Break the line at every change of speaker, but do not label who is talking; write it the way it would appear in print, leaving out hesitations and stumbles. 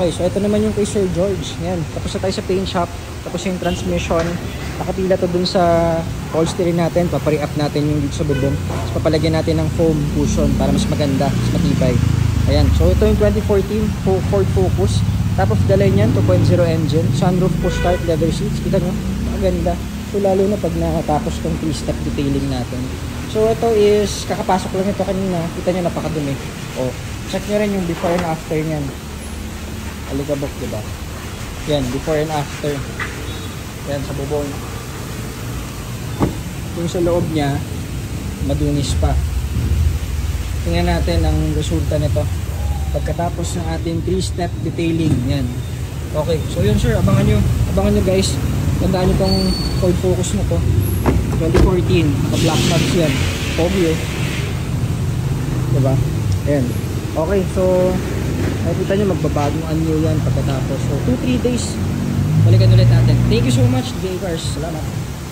Okay, so ito naman yung kay Sir George. Yan, tapos na tayo sa paint shop. Tapos yung transmission. Nakapila to dun sa upholstery natin. Papare-up natin yung dito sa bubong. Tapos papalagyan natin ng foam cushion para mas maganda, mas matibay. Ayan, so ito yung 2014 Ford Focus. Top of the line yan, 2.0 engine. Sunroof, push start, leather seats. Kita nyo, maganda. So lalo na pag nakatapos tong 3-step detailing natin. So ito is, kakapasok lang ito kanina. Kita nyo, napakadumi. O, check nyo rin yung before and after nyan. Aligabok, diba? Yan, before and after. Yan, sa bubong. Yung sa loob niya, madunis pa. Tingnan natin ang resulta nito pagkatapos ng ating 3-step detailing. Yan. Okay, so yun sir, abangan nyo guys. Tandaan nyo tong Ford Focus na to 2014, naka-black maps yan. Pogi eh, diba? Ayan. Okay, so nakikita nyo magbabagong anyo yan pagkatapos. So 2-3 days balikan ulit natin. Thank you so much, DJ Cars. Salamat.